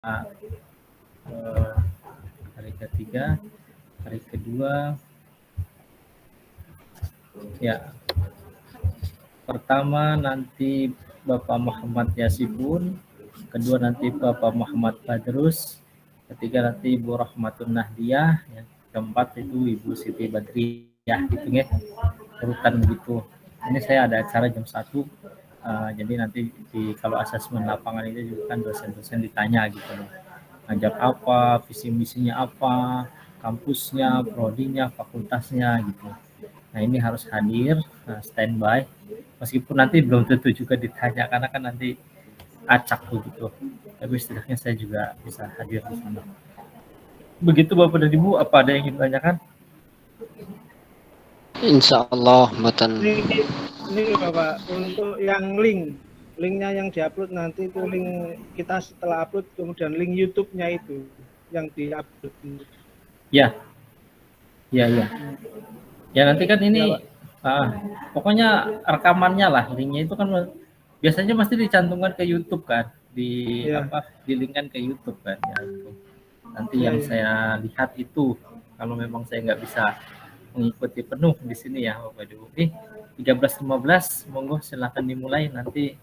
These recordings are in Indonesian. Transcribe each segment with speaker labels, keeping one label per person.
Speaker 1: hari ketiga, hari kedua, ya. Pertama nanti Bapak Muhammad Yasifun, kedua nanti Bapak Muhammad Badrus, ketiga nanti Ibu Rahmatun Nahdiyah, ya. Keempat itu Ibu Siti Badriyah, gitu ya, urutan begitu. Ini saya ada acara jam 1, jadi nanti kalau asesmen lapangan itu juga kan dosen-dosen ditanya gitu loh. Ngajak apa, visi misinya apa, kampusnya, prodinya, fakultasnya gitu. Nah ini harus hadir, standby. Meskipun nanti belum tentu juga ditanya karena kan nanti acak begitu. Tapi setidaknya saya juga bisa hadir di sana. Begitu Bapak dan Ibu, apa ada yang ingin ditanyakan?
Speaker 2: Insya Allah, mboten.
Speaker 3: Ini Bapak, untuk yang linknya yang diupload nanti itu link kita setelah upload, kemudian link YouTube-nya itu yang diupload.
Speaker 1: Ya, ya. Ya nanti kan ini, pokoknya rekamannya lah, linknya itu kan biasanya pasti dicantumkan ke YouTube kan, dilingkan ke YouTube kan. Ya, itu. Nanti yang saya lihat itu, kalau memang saya nggak bisa mengikuti penuh di sini ya Bapak Ibu. 13.15, monggo silakan dimulai nanti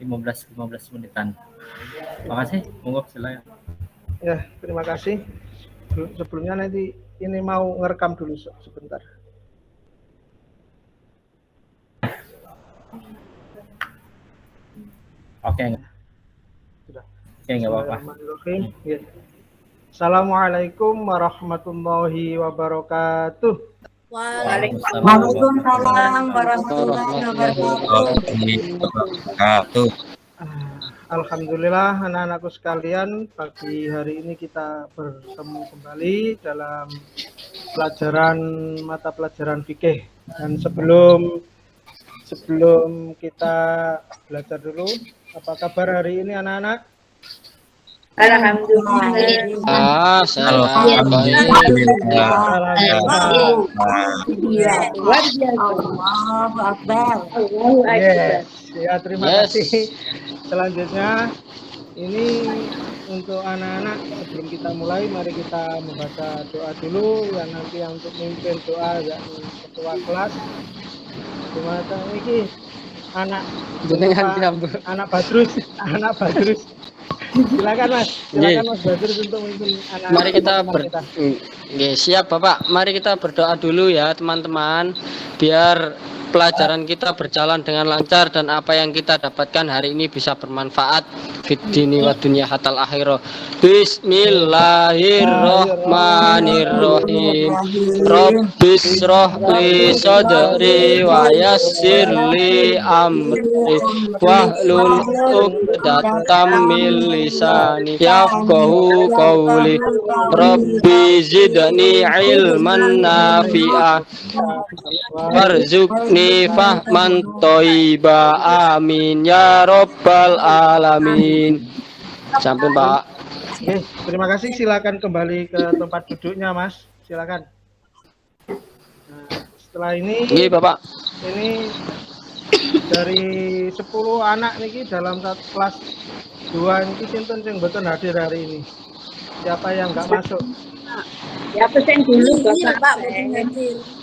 Speaker 1: 15 menitan. Terima kasih, monggo silakan.
Speaker 3: Ya, terima kasih. Sebelumnya nanti ini mau ngerekam dulu sebentar.
Speaker 1: Oke.
Speaker 3: Sudah.
Speaker 1: Oke, nggak apa-apa.
Speaker 3: Ya. Assalamualaikum warahmatullahi wabarakatuh.
Speaker 4: Waalaikumsalam warahmatullahi wabarakatuh.
Speaker 3: Alhamdulillah anak-anakku sekalian, pagi hari ini kita bertemu kembali dalam mata pelajaran fikih. Dan sebelum kita belajar dulu, apa kabar hari ini anak-anak?
Speaker 4: Alhamdulillah.
Speaker 3: Ya, terima kasih. Selanjutnya ini untuk anak-anak, sebelum kita mulai mari kita membaca doa dulu yang nanti untuk memimpin doa yakni ketua kelas. Gimana ini anak Badrus. Silakan Mas Badrus untuk memimpin anak.
Speaker 2: Mari kita siap Bapak. Mari kita berdoa dulu ya teman-teman, biar pelajaran kita berjalan dengan lancar dan apa yang kita dapatkan hari ini bisa bermanfaat fid dini wa dunya hatal akhirah. Bismillahirrahmanirrahim. Rabbis shrahli sadri wa yassirli amri wahlul 'uqdatam min lisani yafqahu qawli. Rabbi zidni ilman nafi'a warzuqni fahman toiba, amin ya robbal alamin. Sampun Pak.
Speaker 3: Oke, terima kasih. Silakan kembali ke tempat duduknya Mas. Silakan. Nah, setelah ini
Speaker 2: Bapak.
Speaker 3: Ini dari 10 anak niki dalam satu kelas 2 ini sinten sing mboten hadir hari ini. Siapa yang nggak masuk?
Speaker 4: Ya pesen dulu Bapak.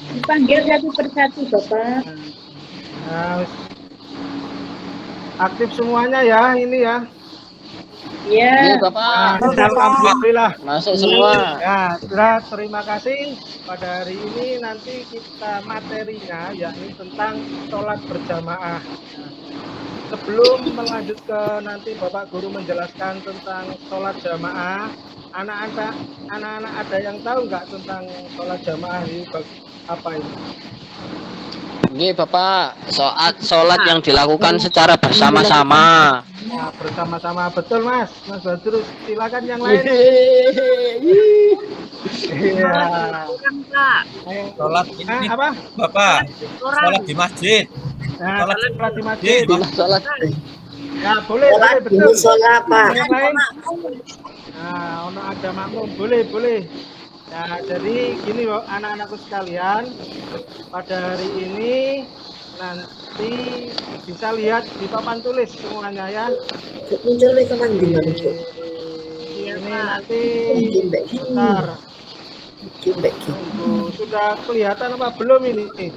Speaker 4: Dipanggil satu persatu Bapak.
Speaker 3: Nah, aktif semuanya ya ini ya.
Speaker 4: Iya
Speaker 2: Bapak.
Speaker 3: Alhamdulillah.
Speaker 2: Masuk semua.
Speaker 3: Ya, sudah, terima kasih. Pada hari ini nanti kita materinya yakni tentang sholat berjamaah. Nah, sebelum melanjut ke nanti Bapak Guru menjelaskan tentang sholat jamaah, anak-anak ada yang tahu nggak tentang sholat jamaah ini apa ini?
Speaker 2: Ini Bapak, sholat yang dilakukan secara bersama-sama.
Speaker 3: Nah, bersama-sama betul Mas Badrus. Silakan yang lain. Iya.
Speaker 5: Sholat ini
Speaker 3: apa?
Speaker 5: Bapak, sholat di masjid.
Speaker 3: Nah, sholat di masjid.
Speaker 2: Sholat.
Speaker 3: Nah, boleh betul.
Speaker 4: Sholat Pak.
Speaker 3: Yang lain. Nah, ono ada makmum, boleh. Nah, jadi gini anak-anakku sekalian, pada hari ini nanti bisa lihat di papan tulis semuanya ya. Ini nanti bentar. Tunggu, sudah kelihatan apa belum ini?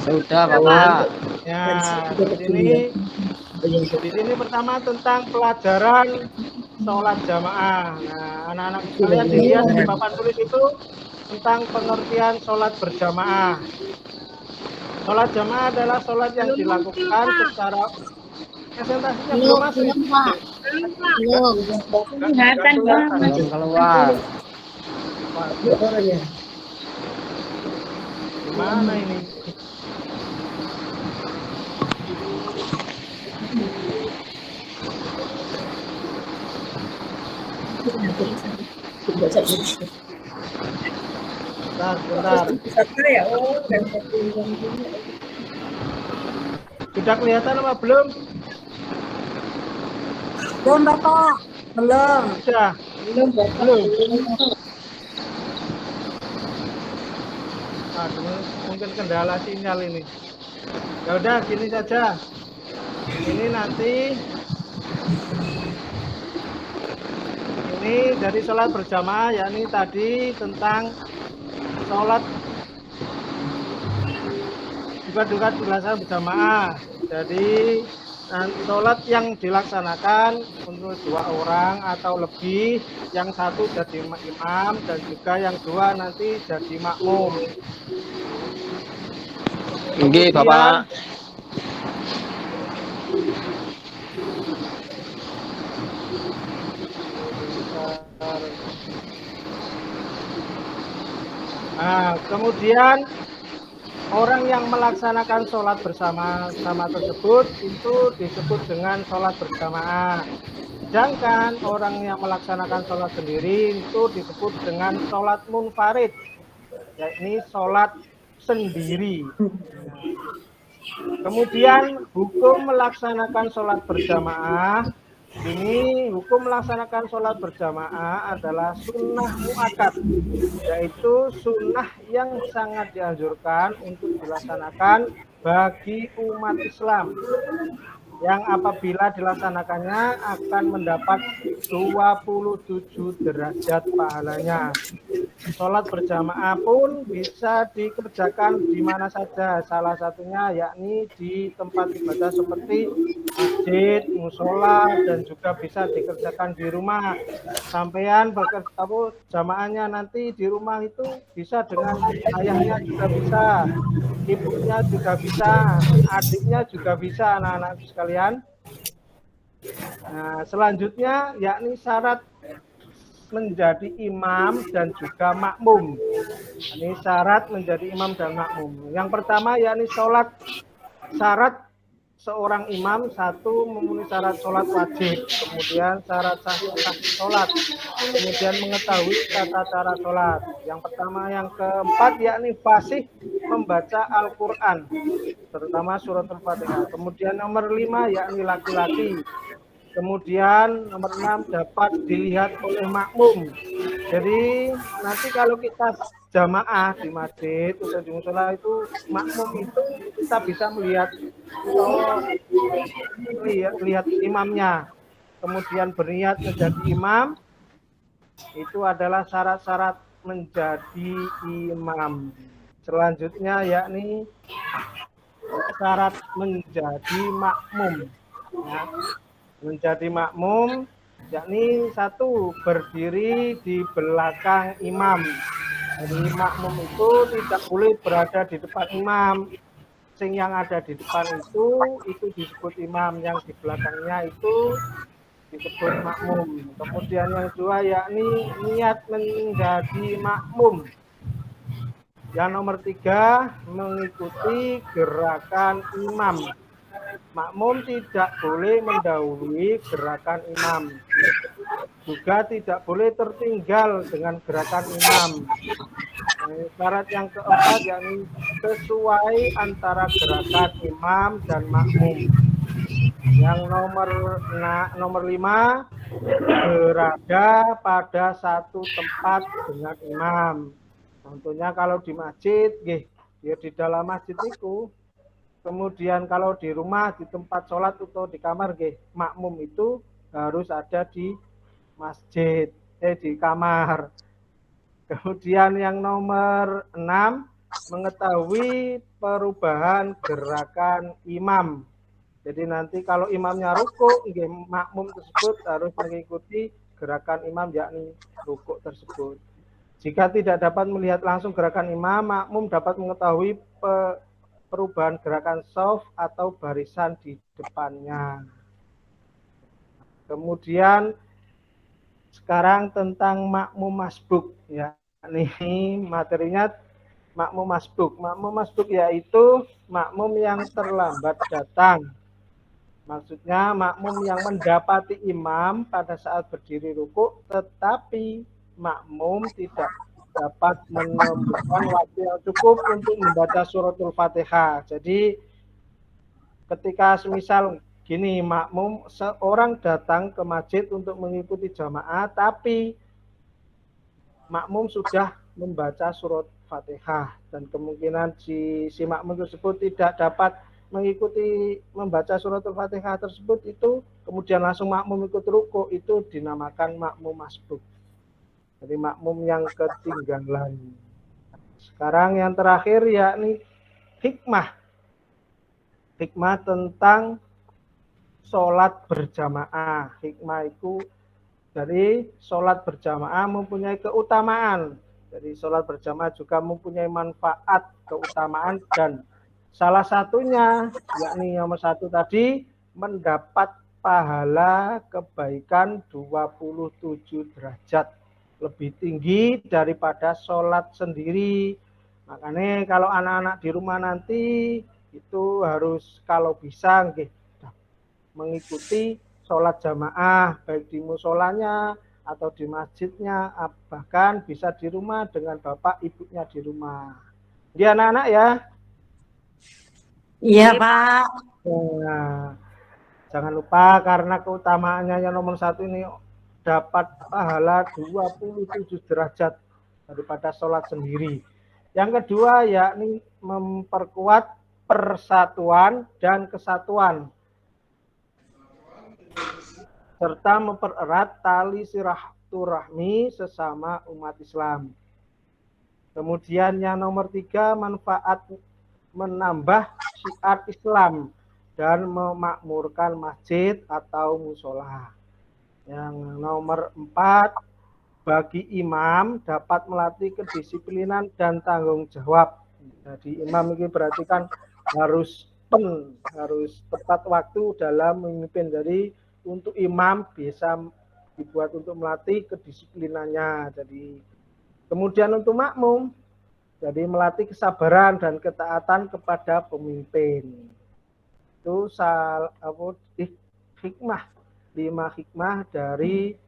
Speaker 2: Sudah, Bapak.
Speaker 3: Ya, di sini pertama tentang pelajaran sholat jamaah. Nah, anak-anak sekalian dilihat di papan tulis itu tentang pengertian sholat berjamaah. Sholat jamaah adalah sholat yang dilakukan secara presentasinya belum masuk.
Speaker 4: Kelihatan banget.
Speaker 2: Belum keluar.
Speaker 3: Gimana ini? Bentar. Sudah kelihatan apa belum?
Speaker 6: Belum, Bapak. Belum.
Speaker 3: Sudah. Belum. Aduh, mungkin kendala sinyal ini. Ya udah, gini saja. Ini nanti ini dari sholat berjamaah, yakni tadi tentang sholat juga dilaksanakan berjamaah. Jadi sholat yang dilaksanakan untuk 2 orang atau lebih, yang satu jadi imam dan juga yang 2 nanti jadi makmum.
Speaker 2: Oke, Bapak. Nah, kemudian orang yang melaksanakan sholat bersama-sama tersebut itu disebut dengan sholat berjamaah. Sedangkan orang yang melaksanakan sholat sendiri itu disebut dengan sholat munfarid, yakni sholat sendiri. Kemudian hukum melaksanakan sholat berjamaah, ini hukum melaksanakan sholat berjamaah adalah sunnah muakkad, yaitu sunnah yang sangat dianjurkan untuk dilaksanakan bagi umat Islam, yang apabila dilaksanakannya akan mendapat 27 derajat pahalanya. Sholat berjamaah pun bisa dikerjakan di mana saja, salah satunya yakni di tempat ibadah seperti masjid, musola, dan juga bisa dikerjakan di rumah. Sampean jamaahnya nanti di rumah itu bisa dengan ayahnya juga bisa, ibunya juga bisa, adiknya juga bisa, anak-anak sekalian. Nah, selanjutnya yakni syarat menjadi imam dan juga makmum. Ini syarat menjadi imam dan makmum. Yang pertama yakni syarat seorang imam, satu memenuhi syarat sholat wajib, kemudian syarat sah sholat, kemudian mengetahui tata cara sholat. Yang pertama, yang keempat yakni fasih membaca Al-Quran, terutama surat Al-Fatihah. Kemudian nomor 5 yakni laki-laki. Kemudian nomor 6 dapat dilihat oleh makmum. Jadi nanti kalau kita jamaah di masjid atau di musola itu, makmum itu kita bisa melihat imamnya. Kemudian berniat menjadi imam, itu adalah syarat-syarat menjadi imam. Selanjutnya yakni syarat menjadi makmum. Ya. Menjadi makmum yakni satu, berdiri di belakang imam. Jadi makmum itu tidak boleh berada di depan imam. Sing yang ada di depan itu disebut imam, yang di belakangnya itu disebut makmum. Kemudian yang kedua yakni niat menjadi makmum. Yang nomor 3 mengikuti gerakan imam. Makmum tidak boleh mendahului gerakan imam. Juga tidak boleh tertinggal dengan gerakan imam. Syarat yang keempat yakni sesuai antara gerakan imam dan makmum. Yang nomor 5 berada pada satu tempat dengan imam. Contohnya kalau di masjid, ya di dalam masjid itu. Kemudian kalau di rumah, di tempat sholat atau di kamar, makmum itu harus ada di
Speaker 3: masjid, di kamar. Kemudian yang nomor 6, mengetahui perubahan gerakan imam. Jadi nanti kalau imamnya rukuk, makmum tersebut harus mengikuti gerakan imam, yakni rukuk tersebut. Jika tidak dapat melihat langsung gerakan imam, makmum dapat mengetahui perubahan gerakan shaf atau barisan di depannya. Kemudian sekarang tentang makmum masbuk, ya. Ini materinya makmum masbuk. Makmum masbuk yaitu makmum yang terlambat datang. Maksudnya makmum yang mendapati imam pada saat berdiri rukuk, tetapi makmum tidak dapat menemukan waktu yang cukup untuk membaca suratul Fatihah. Jadi ketika semisal gini, makmum seorang datang ke masjid untuk mengikuti jamaah, tapi makmum sudah membaca surat Fatihah dan kemungkinan si makmum tersebut tidak dapat mengikuti membaca suratul Fatihah tersebut, itu kemudian langsung makmum ikut rukuk, itu dinamakan makmum masbuk. Jadi makmum yang ketinggalan. Sekarang yang terakhir yakni hikmah. Hikmah tentang sholat berjamaah. Hikmah itu dari sholat berjamaah mempunyai keutamaan. Jadi sholat berjamaah juga mempunyai manfaat, keutamaan, dan salah satunya yakni nomor 1 tadi, mendapat pahala kebaikan 27 derajat. Lebih tinggi daripada sholat sendiri. Makanya kalau anak-anak di rumah nanti itu harus kalau bisa mengikuti sholat jamaah, baik di musolanya atau di masjidnya, bahkan bisa di rumah dengan bapak ibunya di rumah. Dia anak-anak ya?
Speaker 6: Iya, Pak.
Speaker 3: Nah, jangan lupa karena keutamaannya yang nomor 1 ini dapat pahala 27 derajat daripada sholat sendiri. Yang kedua yakni memperkuat persatuan dan kesatuan, serta mempererat tali silaturahmi sesama umat Islam. Kemudian yang nomor 3, manfaat menambah syiar Islam dan memakmurkan masjid atau musola. Yang nomor 4, bagi imam dapat melatih kedisiplinan dan tanggung jawab. Jadi imam ini berarti kan harus tepat waktu dalam memimpin. Jadi untuk imam bisa dibuat untuk melatih kedisiplinannya. Jadi kemudian untuk makmum, jadi melatih kesabaran dan ketaatan kepada pemimpin. Itu hikmah, 5 hikmah dari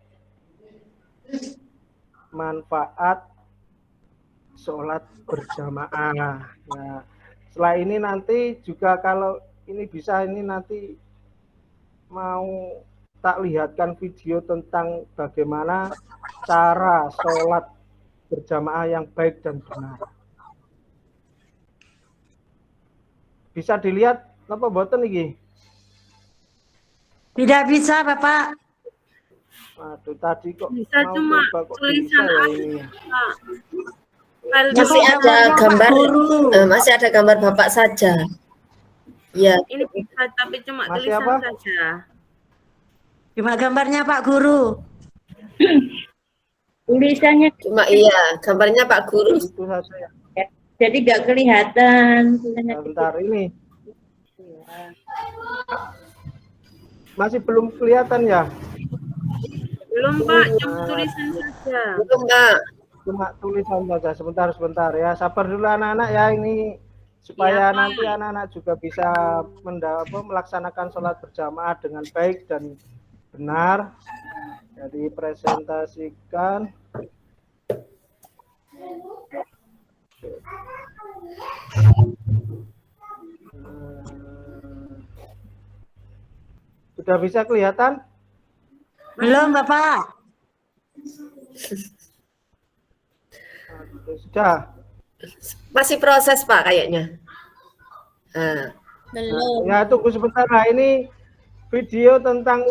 Speaker 3: manfaat sholat berjamaah. Nah, setelah ini nanti juga kalau ini bisa, ini nanti mau tak lihatkan video tentang bagaimana cara sholat berjamaah yang baik dan benar. Bisa dilihat apa boten iki?
Speaker 6: Tidak bisa, Bapak.
Speaker 3: Aduh, tadi kok
Speaker 7: bisa cuma tulisan
Speaker 3: ya.
Speaker 8: Masih ada gambar, masih ada gambar Bapak saja. Ya.
Speaker 7: Ini bisa, tapi cuma
Speaker 3: Masih
Speaker 7: tulisan
Speaker 3: apa?
Speaker 7: saja.
Speaker 6: Cuma gambarnya Pak Guru.
Speaker 4: Tulisannya
Speaker 8: Cuma iya, gambarnya Pak Guru.
Speaker 3: Itu saja ya.
Speaker 4: jadi nggak kelihatan. Tulisannya
Speaker 3: Bentar ini. Masih belum kelihatan ya?
Speaker 7: Belum Pak, cuma tulisan saja.
Speaker 8: Belum, Pak.
Speaker 3: Cuma tulisan saja. Sebentar ya. Sabar dulu anak-anak ya, ini supaya
Speaker 7: Ya, Pak.
Speaker 3: nanti anak-anak juga bisa melaksanakan sholat berjamaah dengan baik dan benar. Jadi presentasikan. Sudah bisa kelihatan?
Speaker 6: Belum, Bapak.
Speaker 3: Sudah.
Speaker 8: Masih proses, Pak, kayaknya. Nah,
Speaker 3: Ya, tunggu sebentar. Nah, ini video tentang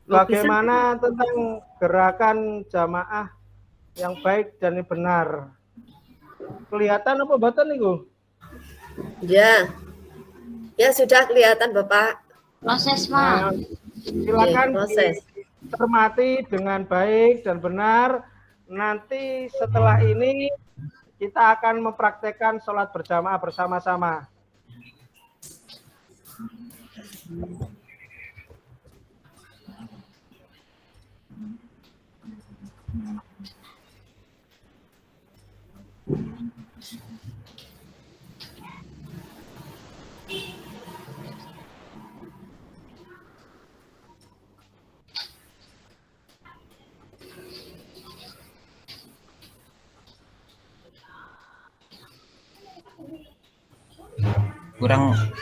Speaker 3: bagaimana tentang gerakan jamaah yang baik dan yang benar? Kelihatan apa mboten niku?
Speaker 8: Ya. Ya sudah kelihatan Bapak.
Speaker 7: Proses,
Speaker 3: Nah, silakan
Speaker 8: proses.
Speaker 3: cermati dengan baik dan benar. Nanti setelah ini kita akan mempraktekkan sholat berjamaah bersama-sama.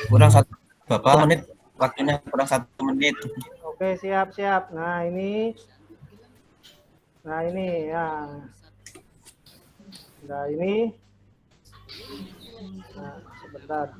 Speaker 5: Kurang satu Bapak menit, waktunya kurang 1 menit.
Speaker 3: Oke, siap. Nah ini ya. Nah ini. Nah, sebentar.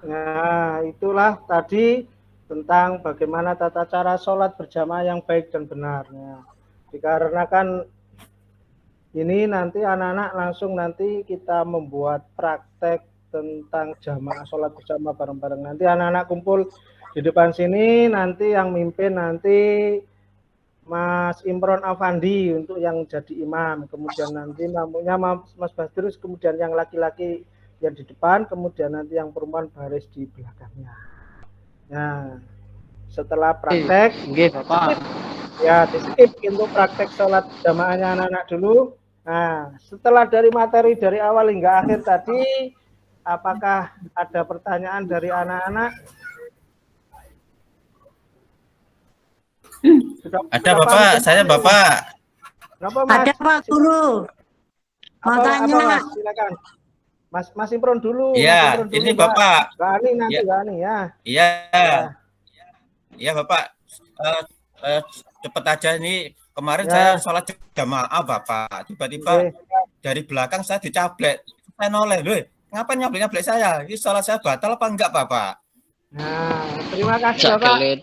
Speaker 3: Nah, itulah tadi tentang bagaimana tata cara sholat berjamaah yang baik dan benar. Nah, dikarenakan ini nanti anak-anak langsung nanti kita membuat praktek tentang jamaah sholat bersama bareng-bareng. Nanti anak-anak kumpul di depan sini, nanti yang mimpin nanti Mas Imron Afandi untuk yang jadi imam. Kemudian nanti namunya Mas Badrus, kemudian yang laki-laki yang di depan, kemudian nanti yang perempuan baris di belakangnya. Nah, setelah praktek,
Speaker 2: Bapak.
Speaker 3: ya di skip untuk praktek sholat jamaahnya anak-anak dulu. Nah, setelah dari materi dari awal hingga akhir tadi, apakah ada pertanyaan dari anak-anak?
Speaker 5: Ada Bapak, saya Bapak.
Speaker 3: Kenapa, Mas?
Speaker 6: Ada Pak Guru. Mau tanya.
Speaker 3: Mas? Silakan. Mas Imron dulu.
Speaker 5: Iya,
Speaker 3: Mas Imron dulu,
Speaker 5: ini Bapak.
Speaker 3: Mbak Ani nanti,
Speaker 5: Ya.
Speaker 3: Mbak Ani ya.
Speaker 5: Iya. Iya Bapak. Cepet aja ini. Kemarin
Speaker 3: Ya.
Speaker 5: saya sholat jamaah Bapak. Tiba-tiba dari belakang saya dicablek. Saya noleh, loh, ngapain nyablek saya? Ini sholat saya batal apa enggak Bapak?
Speaker 3: Nah, terima kasih
Speaker 2: Cak
Speaker 3: Bapak.
Speaker 2: Kelit.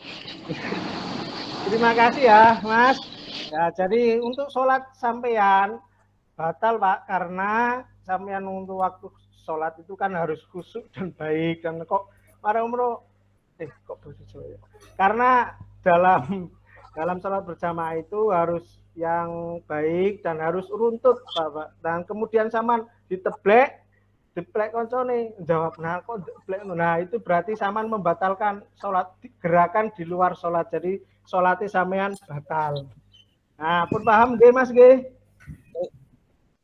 Speaker 3: Terima kasih ya, Mas. Ya, jadi untuk sholat sampean batal Pak, karena sampean untuk waktu sholat itu kan harus khusyuk dan baik, dan kok kok begitu ya? Karena dalam sholat berjamaah itu harus yang baik dan harus runtut Bapak. Dan kemudian saman diteblek koncone jawab, nah kok deblek, nah itu berarti saman membatalkan sholat, gerakan di luar sholat, jadi sholatnya sampean batal. Nah, pun paham nggih Mas nggih?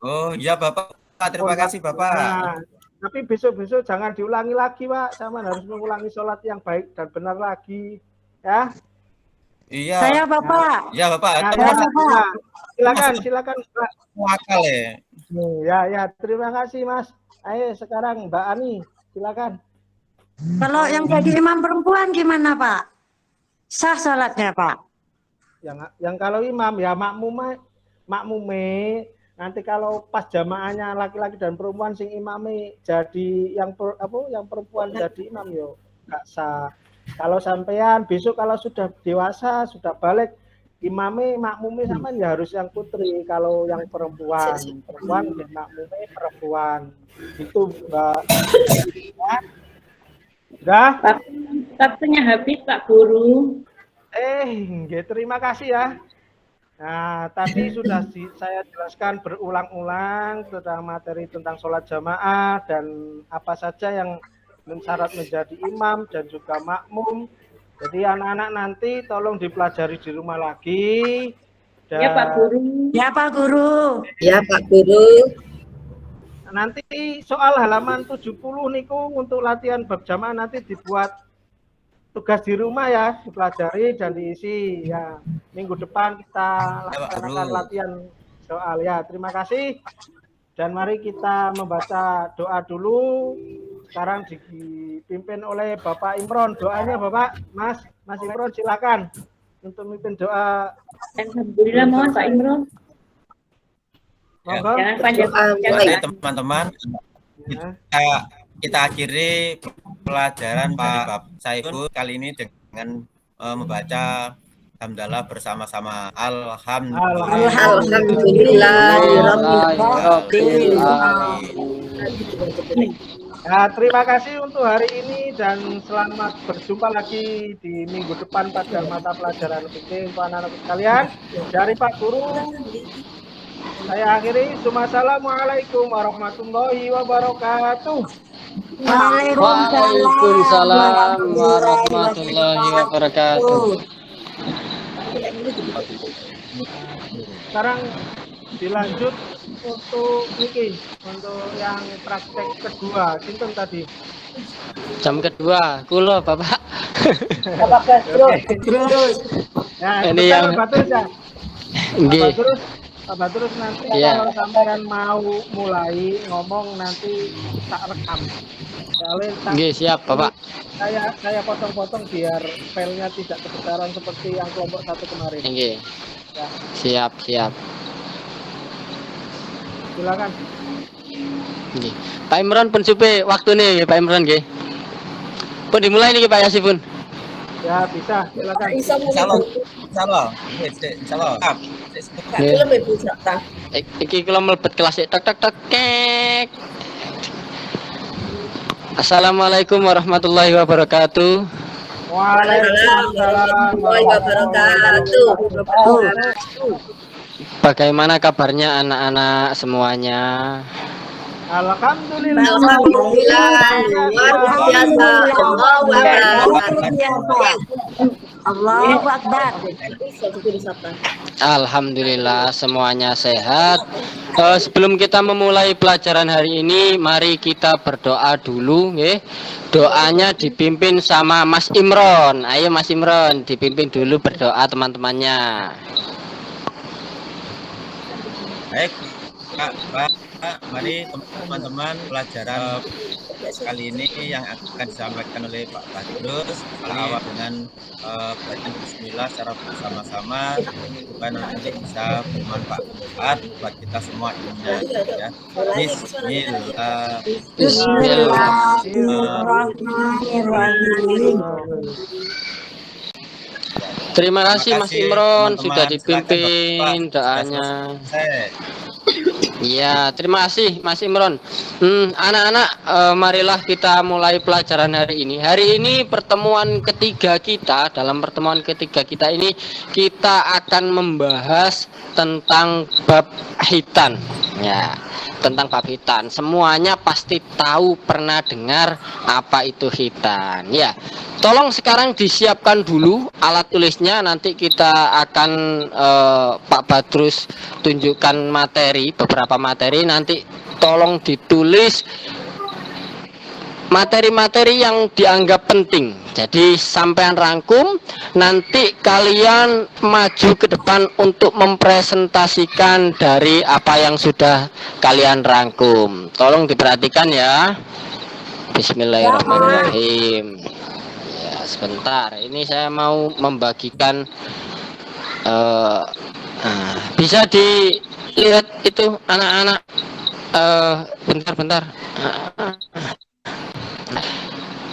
Speaker 5: Oh iya Bapak, terima kasih Bapak.
Speaker 3: Nah, tapi besok-besok jangan diulangi lagi Pak, sama harus mengulangi sholat yang baik dan benar lagi, ya.
Speaker 5: Iya.
Speaker 6: Saya Bapak.
Speaker 5: Iya Bapak.
Speaker 3: Nah,
Speaker 6: Saya Bapak.
Speaker 3: silakan Pak.
Speaker 5: Wakal ya.
Speaker 3: Ya, terima kasih Mas. Ayo sekarang Mbak Ani, silakan.
Speaker 6: Kalau yang jadi imam perempuan gimana Pak? Sah sholatnya Pak?
Speaker 3: Yang kalau imam ya makmume nanti kalau pas jamaahnya laki-laki dan perempuan sing imame jadi yang perempuan jadi imam yo nggak sah. Kalau sampean besok kalau sudah dewasa, sudah balik, imame makmume sama ya harus yang putri. Kalau yang perempuan ya makmume perempuan. Itu Mbak. Udah?
Speaker 4: Waktunya habis Pak Guru.
Speaker 3: Nggih, terima kasih ya. Nah, tadi sudah saya jelaskan berulang-ulang tentang materi tentang sholat jamaah dan apa saja yang syarat menjadi imam dan juga makmum. Jadi anak-anak nanti tolong dipelajari di rumah lagi. Dan
Speaker 4: Ya Pak Guru.
Speaker 6: Ya Pak Guru.
Speaker 8: Ya Pak Guru.
Speaker 3: nanti soal halaman 70 niku untuk latihan bab jamaah nanti dibuat tugas di rumah ya, dipelajari dan diisi ya. Minggu depan kita laksanakan latihan soal ya. Terima kasih. Dan mari kita membaca doa dulu. Sekarang dipimpin oleh Bapak Imron. Doanya Bapak, Mas Imron silakan untuk memimpin doa.
Speaker 4: Alhamdulillah mohon Pak Imron.
Speaker 3: Monggo.
Speaker 4: Jangan panjang-panjang.
Speaker 5: Jadi teman-teman, kita akhiri pelajaran Pak Saiful kali ini dengan membaca hamdalah bersama-sama.
Speaker 3: Ya, terima kasih untuk hari ini dan selamat berjumpa lagi di minggu depan pada mata pelajaran fikih untuk anak-anak sekalian. Dari Pak Guru, saya akhiri. Assalamualaikum warahmatullahi wabarakatuh.
Speaker 2: Waalaikumsalam warahmatullahi wabarakatuh.
Speaker 3: Sekarang dilanjut untuk Niki, untuk yang praktek kedua. Sinten tadi?
Speaker 2: Jam kedua, kulo Bapak.
Speaker 3: Terus. Nah,
Speaker 2: Ini yang
Speaker 3: Pak Batrus ya.
Speaker 2: nggih.
Speaker 3: Pak Batrus nanti
Speaker 2: Iya.
Speaker 3: kalau sampean mau mulai ngomong nanti tak rekam.
Speaker 2: Nggih, siap Bapak.
Speaker 3: Saya potong-potong biar filenya tidak kebesaran seperti yang kelompok satu kemarin.
Speaker 2: Nggih.
Speaker 3: Ya,
Speaker 2: Siap.
Speaker 3: silakan.
Speaker 2: Nggih. Pak Imron pun supe waktune nggih Pak Imron nggih. Pun dimulai niki Pak Yasifun.
Speaker 3: Ya, bisa. Silakan.
Speaker 5: Insyaallah.
Speaker 2: Iki kula mlebet kelas tek kek. Assalamualaikum warahmatullahi wabarakatuh.
Speaker 3: Waalaikumsalam
Speaker 8: wabarakatuh.
Speaker 2: Bagaimana kabarnya anak-anak semuanya?
Speaker 3: Alhamdulillah.
Speaker 8: Alhamdulillah. Luar biasa.
Speaker 6: Allahu Akbar.
Speaker 2: Alhamdulillah semuanya sehat. Sebelum kita memulai pelajaran hari ini, mari kita berdoa dulu, nggih. Doanya dipimpin sama Mas Imron. Ayo Mas Imron, dipimpin dulu berdoa teman-temannya.
Speaker 5: Baik, Pak, mari teman-teman pelajaran kali ini yang akan disampaikan oleh Pak Badrus awal dengan bacaan Bismillah secara bersama-sama supaya nanti bisa bermanfaat buat kita semua ilmunya ya.
Speaker 6: Bismillahirrahmanirrahim.
Speaker 2: Terima kasih Mas Imron sudah dipimpin doanya. Iya, terima kasih Mas Imron. Anak-anak, marilah kita mulai pelajaran hari ini. Hari ini pertemuan ketiga kita. Dalam pertemuan ketiga kita ini kita akan membahas tentang bab hitan. Ya, tentang bab hitan. Semuanya pasti tahu, pernah dengar apa itu hitan. Ya. Tolong sekarang disiapkan dulu alat tulisnya, nanti kita akan Pak Badrus tunjukkan materi, beberapa materi, nanti tolong ditulis materi-materi yang dianggap penting. Jadi sampean rangkum, nanti kalian maju ke depan untuk mempresentasikan dari apa yang sudah kalian rangkum. Tolong diperhatikan ya. Bismillahirrahmanirrahim. Sebentar, ini saya mau membagikan bisa dilihat itu anak-anak, bentar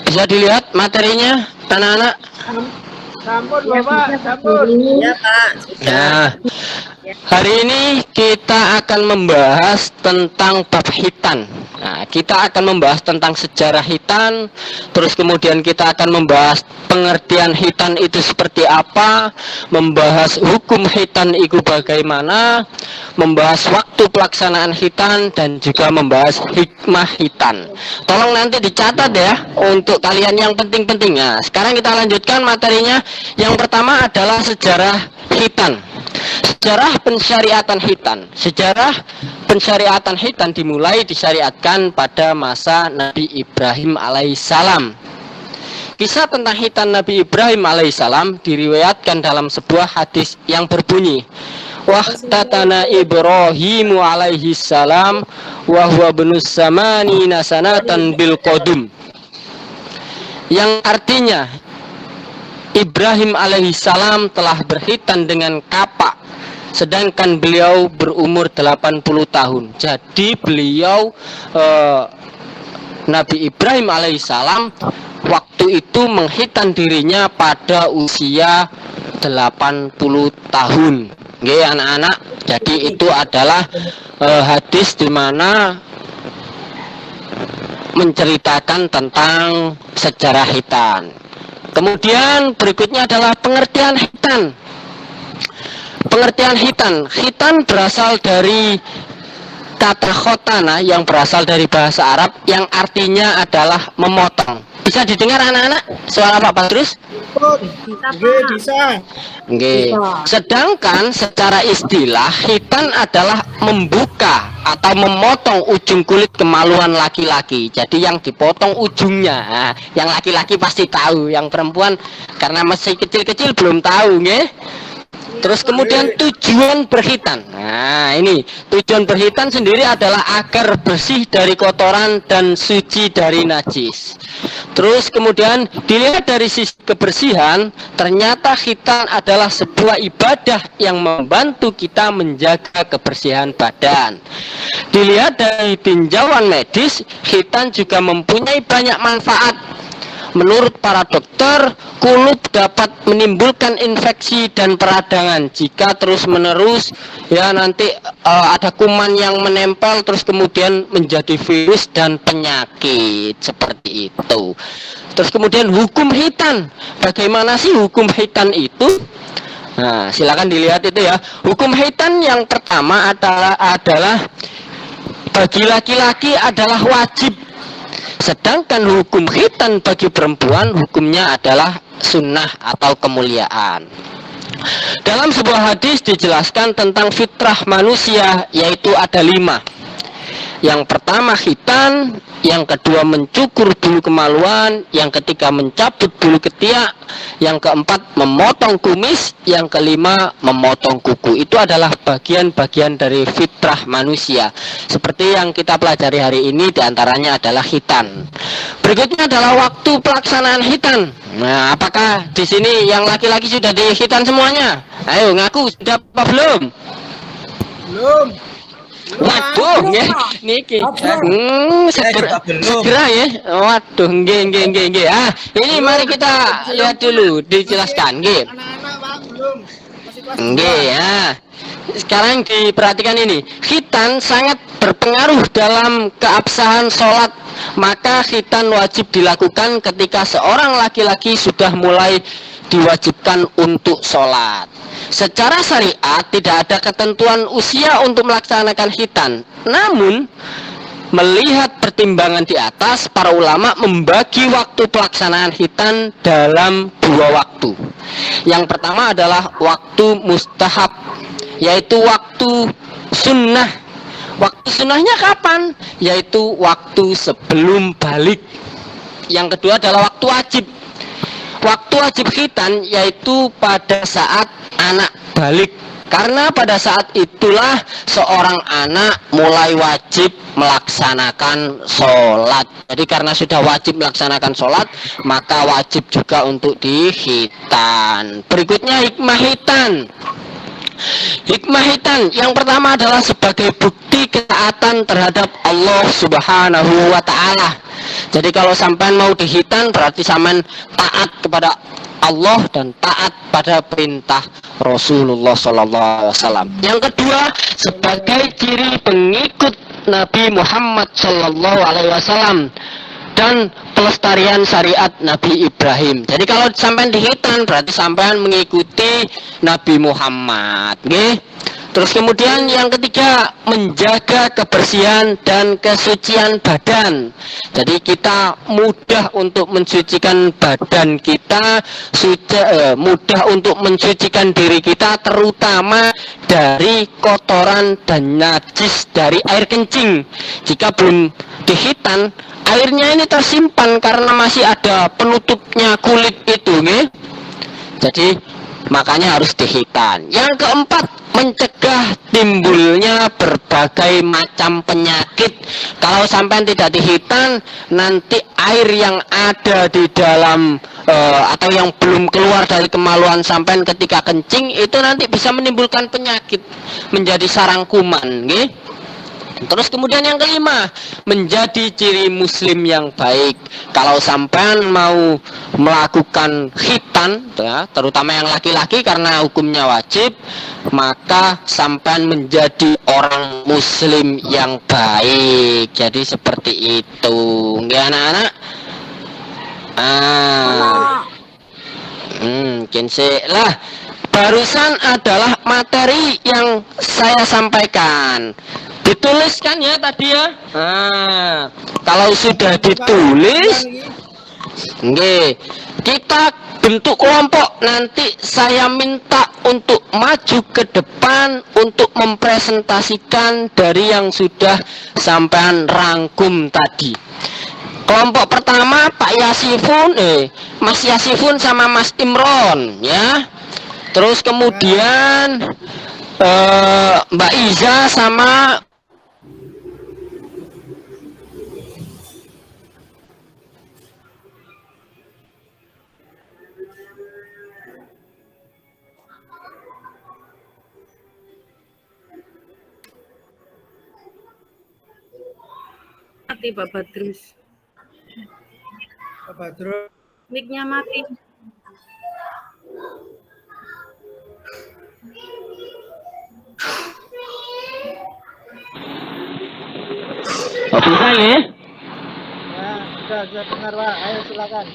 Speaker 2: bisa dilihat materinya anak-anak.
Speaker 3: Sampun Bapak, sampun.
Speaker 8: Ya Pak.
Speaker 2: Nah, Hari ini kita akan membahas tentang bab hitan. Nah, kita akan membahas tentang sejarah hitan, terus kemudian kita akan membahas pengertian hitan itu seperti apa, membahas hukum hitan itu bagaimana, membahas waktu pelaksanaan hitan, dan juga membahas hikmah hitan. Tolong nanti dicatat ya untuk kalian yang penting-penting. Nah, sekarang kita lanjutkan materinya. Yang pertama adalah sejarah hitan. Sejarah pensyariatan hitan. Sejarah pensyariatan hitan disyariatkan pada masa Nabi Ibrahim alaihissalam. Kisah tentang hitan Nabi Ibrahim alaihissalam diriwayatkan dalam sebuah hadis yang berbunyi, wahtatana Ibrahimu alaihissalam wa huwa bunus samani nasanatan bil qadum, yang artinya Ibrahim alaihissalam telah berhitan dengan kapak sedangkan beliau berumur 80 tahun. Jadi beliau Nabi Ibrahim alaihissalam waktu itu menghitan dirinya pada usia 80 tahun. Nggih anak-anak. Jadi itu adalah hadis di mana menceritakan tentang sejarah hitan. Kemudian berikutnya adalah pengertian hitan. Pengertian hitan. Hitan berasal dari kata khotana yang berasal dari bahasa Arab yang artinya adalah memotong. Bisa didengar anak-anak suara Pak Badrus?
Speaker 3: Bisa.
Speaker 2: Nggih. Sedangkan secara istilah hitan adalah membuka atau memotong ujung kulit kemaluan laki-laki. Jadi yang dipotong ujungnya. Nah, yang laki-laki pasti tahu, yang perempuan karena masih kecil-kecil belum tahu, nggih. Terus kemudian tujuan berhitan. Nah ini tujuan berhitan sendiri adalah agar bersih dari kotoran dan suci dari najis. Terus kemudian dilihat dari sisi kebersihan, ternyata hitan adalah sebuah ibadah yang membantu kita menjaga kebersihan badan. Dilihat dari tinjauan medis, hitan juga mempunyai banyak manfaat. Menurut para dokter, kulup dapat menimbulkan infeksi dan peradangan jika terus-menerus ya nanti ada kuman yang menempel terus kemudian menjadi virus dan penyakit seperti itu. Terus kemudian hukum hitan. Bagaimana sih hukum hitan itu? Nah, silakan dilihat itu ya. Hukum hitan yang pertama adalah bagi laki-laki adalah wajib. Sedangkan hukum khitan bagi perempuan hukumnya adalah sunnah atau kemuliaan. Dalam sebuah hadis dijelaskan tentang fitrah manusia, yaitu ada 5. Yang pertama khitan, yang kedua mencukur bulu kemaluan, yang ketiga mencabut bulu ketiak, yang keempat memotong kumis, yang kelima memotong kuku. Itu adalah bagian-bagian dari fitrah manusia. Seperti yang kita pelajari hari ini diantaranya adalah khitan. Berikutnya adalah waktu pelaksanaan khitan. Nah, apakah di sini yang laki-laki sudah di khitan semuanya? Ayo ngaku sudah apa belum?
Speaker 3: Belum.
Speaker 2: Waduh, nggih niki. Segera ya. Waduh, nggih. Ah, ini mari kita lihat dulu dijelaskan, nggih.
Speaker 3: Anak-anak Pak belum. Masih kelas
Speaker 2: Nggih ya. Sekarang diperhatikan ini. Khitan sangat berpengaruh dalam keabsahan sholat. Maka khitan wajib dilakukan ketika seorang laki-laki sudah mulai diwajibkan untuk sholat. Secara syariat tidak ada ketentuan usia untuk melaksanakan khitan. Namun melihat pertimbangan di atas, para ulama membagi waktu pelaksanaan khitan dalam 2 waktu. Yang pertama adalah waktu mustahab, yaitu waktu sunnah. Waktu sunnahnya kapan? Yaitu waktu sebelum balik. Yang kedua adalah waktu wajib. Waktu wajib khitan yaitu pada saat anak balik. Karena pada saat itulah seorang anak mulai wajib melaksanakan sholat. Jadi karena sudah wajib melaksanakan sholat, maka wajib juga untuk dikhitan. Berikutnya hikmah khitan. Hikmah khitan yang pertama adalah sebagai bukti ketaatan terhadap Allah Subhanahu wa ta'ala. Jadi kalau sampean mau dikhitan berarti sampean taat kepada Allah dan taat pada perintah Rasulullah SAW. Yang kedua, sebagai ciri pengikut Nabi Muhammad SAW dan pelestarian syariat Nabi Ibrahim. Jadi kalau sampean di khitan berarti sampean mengikuti Nabi Muhammad, nggih. Terus kemudian yang ketiga, menjaga kebersihan dan kesucian badan. Jadi kita mudah untuk mensucikan badan kita, mudah untuk mensucikan diri kita, terutama dari kotoran dan najis dari air kencing. Jika belum dihitan, airnya ini tersimpan karena masih ada penutupnya kulit itu, nih. Jadi makanya harus dihitan. Yang keempat, mencegah timbulnya berbagai macam penyakit. Kalau sampai tidak dihitan, nanti air yang ada di dalam atau yang belum keluar dari kemaluan sampai ketika kencing itu nanti bisa menimbulkan penyakit, menjadi sarang kuman, nggih. Terus kemudian yang kelima, menjadi ciri muslim yang baik. Kalau sampean mau melakukan khitan, ya, terutama yang laki-laki karena hukumnya wajib, maka sampean menjadi orang muslim yang baik. Jadi seperti itu, nggih anak-anak? Lah, barusan adalah materi yang saya sampaikan. Dituliskan ya tadi ya. Kalau sudah ditulis, nggih, kita bentuk kelompok. Nanti saya minta untuk maju ke depan untuk mempresentasikan dari yang sudah sampean rangkum tadi. Kelompok pertama Pak Yasifun, Mas Yasifun sama Mas Imron, ya. Terus kemudian Mbak Iza sama
Speaker 7: mati Pak Badrus.
Speaker 3: Pak Badrus.
Speaker 7: Mic-nya mati.
Speaker 2: bisa ya?
Speaker 3: Sudah dengar Pak. Ayo silakan.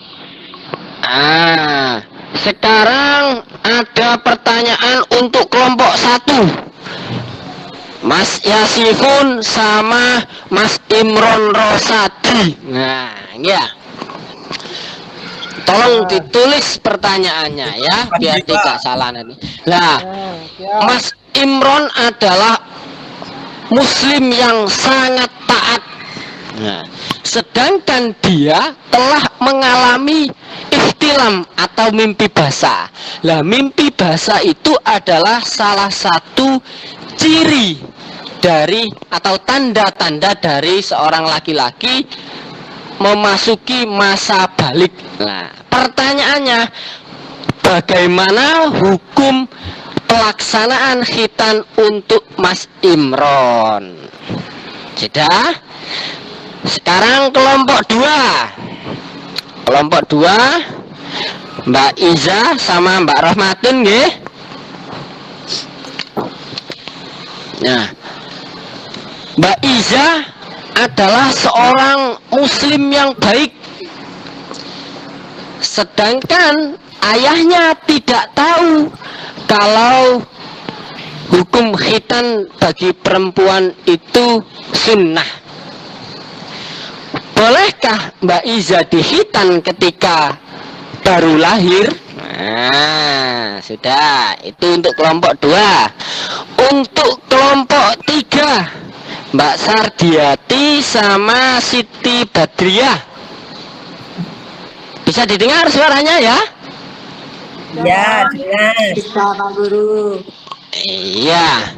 Speaker 2: Sekarang ada pertanyaan untuk kelompok 1. Mas Yasifun sama Mas Imron Rosadi. Nah, ya. Tolong ditulis pertanyaannya ya, biar tidak salah nanti. Nah, Mas Imron adalah muslim yang sangat taat. Nah, sedangkan dia telah mengalami ihtilam atau mimpi basah. Lah, mimpi basah itu adalah salah satu ciri dari atau tanda-tanda dari seorang laki-laki memasuki masa balik. Nah, pertanyaannya, bagaimana hukum pelaksanaan khitan untuk Mas Imron? Sudah? Sekarang kelompok 2. Kelompok 2, Mbak Iza sama Mbak Rahmatun, nggih. Nah, Mbak Iza adalah seorang muslim yang baik, sedangkan ayahnya tidak tahu kalau hukum khitan bagi perempuan itu sunnah. Bolehkah Mbak Iza dikhitan ketika baru lahir? Nah, sudah. Itu untuk kelompok 2. Untuk kelompok 3, Mbak Sardiati sama Siti Badriah. Bisa didengar suaranya ya?
Speaker 8: Ya, dengar.
Speaker 6: Bisa Pak Guru.
Speaker 2: Iya.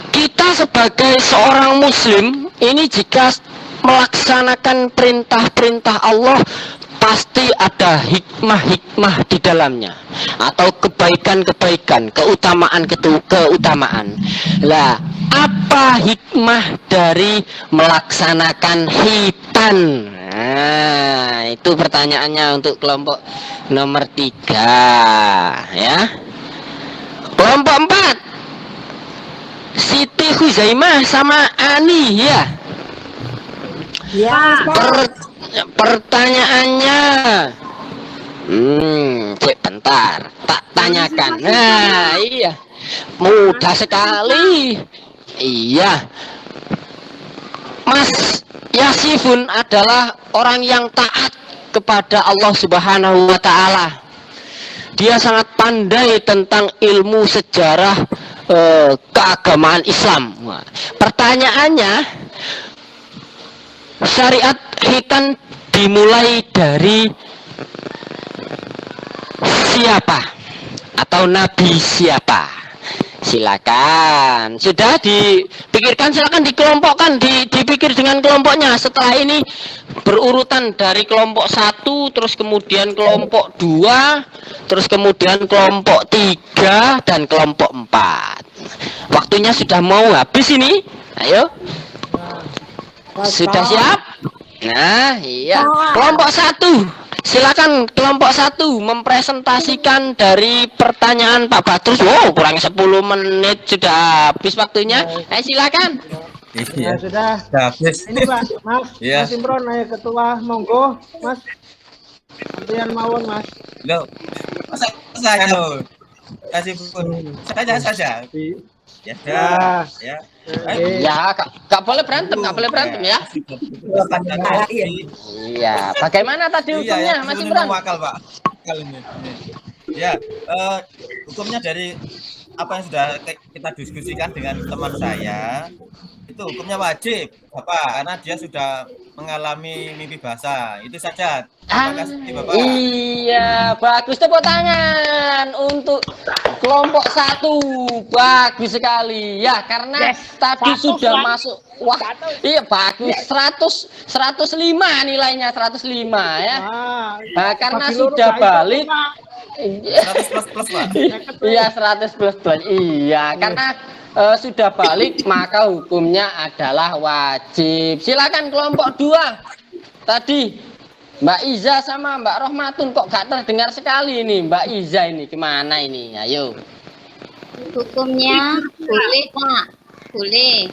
Speaker 2: Kita sebagai seorang muslim ini jika melaksanakan perintah-perintah Allah pasti ada hikmah-hikmah di dalamnya atau kebaikan-kebaikan, keutamaan. Lah, apa hikmah dari melaksanakan khitan? Nah, itu pertanyaannya untuk kelompok nomor 3 ya. Kelompok 4 Siti Huzaimah sama Ani ya.
Speaker 6: Ya,
Speaker 2: Pertanyaannya cek bentar, tak tanyakan. Nah, iya. Mudah sekali. Iya. Mas Yasifun adalah orang yang taat kepada Allah Subhanahu wa taala. Dia sangat pandai tentang ilmu sejarah keagamaan Islam. Nah, pertanyaannya, syariat khitan dimulai dari siapa atau nabi siapa? Silakan, sudah dipikirkan, silakan dikelompokkan, dipikir dengan kelompoknya. Setelah ini berurutan dari kelompok 1, terus kemudian kelompok 2, terus kemudian kelompok 3 dan kelompok 4. Waktunya sudah mau habis ini. Ayo. Sudah siap? Nah, iya. Kelompok 1. Silakan kelompok 1 mempresentasikan dari pertanyaan Pak Badrus. Wow, kurang 10 menit sudah habis waktunya. Silakan.
Speaker 3: Ya sudah.
Speaker 5: Habis.
Speaker 3: Ini Pak, Mas,
Speaker 5: Iya.
Speaker 3: Mas Imron, ketua, monggo, Mas. Sampeyan mawon, Mas.
Speaker 5: Loh, masa saya loh. Kasih pun saja. Ya, ya.
Speaker 2: Ya, gak boleh berantem, ya. Iya, bagaimana tadi hukumnya, Mas Imran?
Speaker 5: Wakal, Pak. Wakal ini. Ya, hukumnya dari apa yang sudah kita diskusikan dengan teman saya, itu hukumnya wajib, Bapak, karena dia sudah mengalami mimpi basah. Itu saja. Terima kasih, Bapak.
Speaker 2: Iya, bagus, tepuk tangan untuk kelompok 1. Bagus sekali. Ya, karena tadi sudah masuk. Wah, iya bagus. 105 nilainya, 105 ya. Nah, karena sudah balik.
Speaker 5: 100 plus, Pak.
Speaker 2: Iya, 100 plus. Iya, karena sudah balik, maka hukumnya adalah wajib. Silakan kelompok 2. Tadi Mbak Iza sama Mbak Rohmatun kok gak terdengar sekali ini. Mbak Iza ini gimana ini? Ayo.
Speaker 9: Hukumnya boleh, Pak. Boleh.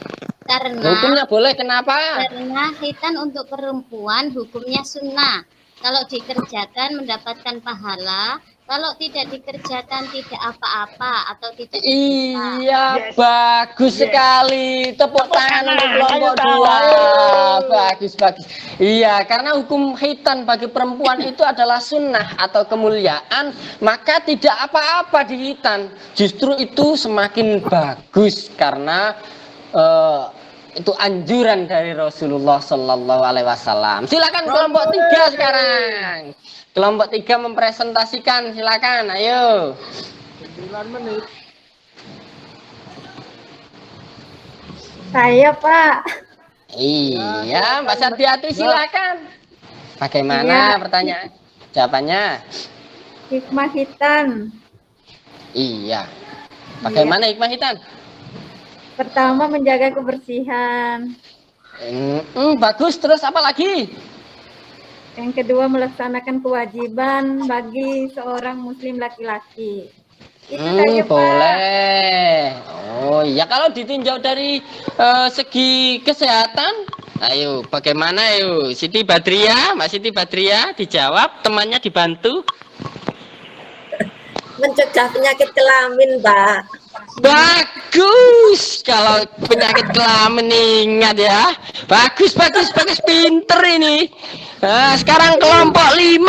Speaker 2: Hukumnya boleh, kenapa?
Speaker 9: Karena khitan untuk perempuan hukumnya sunnah. Kalau dikerjakan mendapatkan pahala, kalau tidak dikerjakan tidak apa-apa atau tidak.
Speaker 2: Iya, bagus sekali. Tepuk tangan untuk kelompok 2. Bagus. Iya, karena hukum khitan bagi perempuan itu adalah sunnah atau kemuliaan, maka tidak apa-apa di khitan. Justru itu semakin bagus karena itu anjuran dari Rasulullah Sallallahu Alaihi Wasallam. Silakan kelompok 3 sekarang. Kelompok 3 mempresentasikan, silakan, ayo.
Speaker 3: 9 menit.
Speaker 4: Saya, Pak.
Speaker 2: Iya, Mbak Sardiati silakan. Bagaimana pertanyaan? Jawabannya?
Speaker 4: Hikmah khitan.
Speaker 2: Iya. Bagaimana hikmah khitan?
Speaker 4: Pertama, menjaga kebersihan.
Speaker 2: Bagus, terus apa lagi?
Speaker 4: Yang kedua, melaksanakan kewajiban bagi seorang muslim laki-laki. Itu saja, Pak.
Speaker 2: Boleh. Oh iya, kalau ditinjau dari segi kesehatan, ayo bagaimana ayo Siti Badriah, Mbak Siti Badriah dijawab, temannya dibantu.
Speaker 8: Mencegah penyakit kelamin, Pak.
Speaker 2: Bagus, kalau penyakit kelamin ingat ya. Bagus, pinter ini. Nah, sekarang kelompok 5.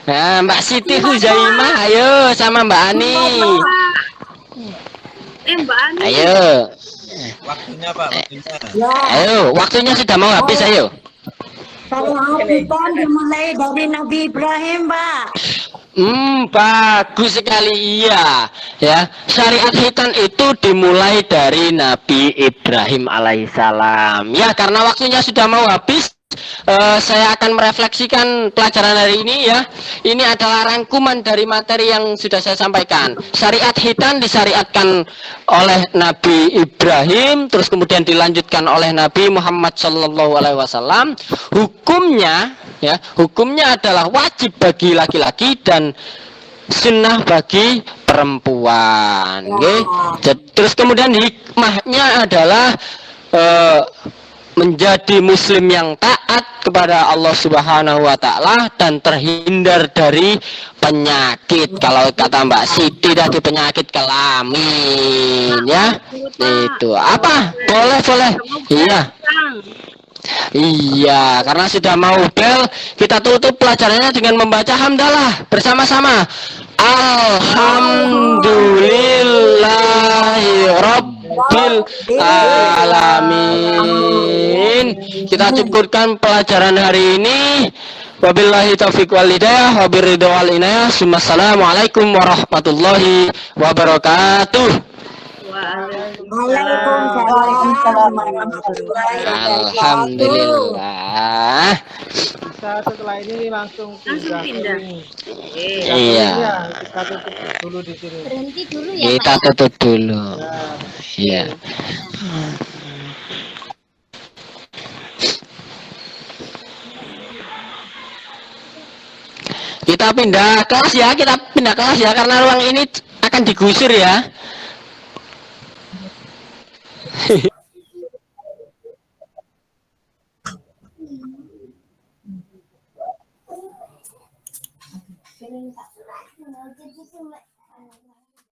Speaker 2: Nah, Mbak Siti Huzaimah, ayo sama Mbak Ani.
Speaker 7: Mbak Ani.
Speaker 2: Ayo.
Speaker 5: Waktunya, Pak, waktunya.
Speaker 2: Ayo, waktunya sudah mau habis, ayo.
Speaker 6: Syariat khitan dimulai dari Nabi Ibrahim, Pak.
Speaker 2: Bagus sekali, iya. Ya, syariat khitan itu dimulai dari Nabi Ibrahim alaihissalam. Ya, karena waktunya sudah mau habis, saya akan merefleksikan pelajaran hari ini ya. Ini adalah rangkuman dari materi yang sudah saya sampaikan. Syariat khitan disyariatkan oleh Nabi Ibrahim, terus kemudian dilanjutkan oleh Nabi Muhammad SAW. Hukumnya ya. Hukumnya adalah wajib bagi laki-laki dan sunnah bagi perempuan. Nggih. Terus kemudian hikmahnya adalah menjadi muslim yang taat kepada Allah Subhanahu wa taala dan terhindar dari penyakit. Kalau kata Mbak Siti tadi penyakit kelamin ya. Itu apa? Boleh. Iya. Iya, karena sudah mau bel, kita tutup pelajarannya dengan membaca hamdalah bersama-sama. Alhamdulillahi Rabbil Alamin. Kita cukupkan pelajaran hari ini. Wabillahi taufiq wal hidayah, wabiridho wal inayah. Assalamualaikum warahmatullahi wabarakatuh.
Speaker 6: Waalaikumsalam warahmatullahi wabarakatuh.
Speaker 2: Alhamdulillah.
Speaker 3: Bisa setelah ini langsung pindah.
Speaker 2: Iya.
Speaker 3: Kita tutup dulu di sini.
Speaker 9: Berhenti dulu ya
Speaker 2: Kita
Speaker 9: Pak.
Speaker 2: tutup dulu. Iya. Kita pindah kelas ya, karena ruang ini akan digusur ya.
Speaker 9: Feeling tak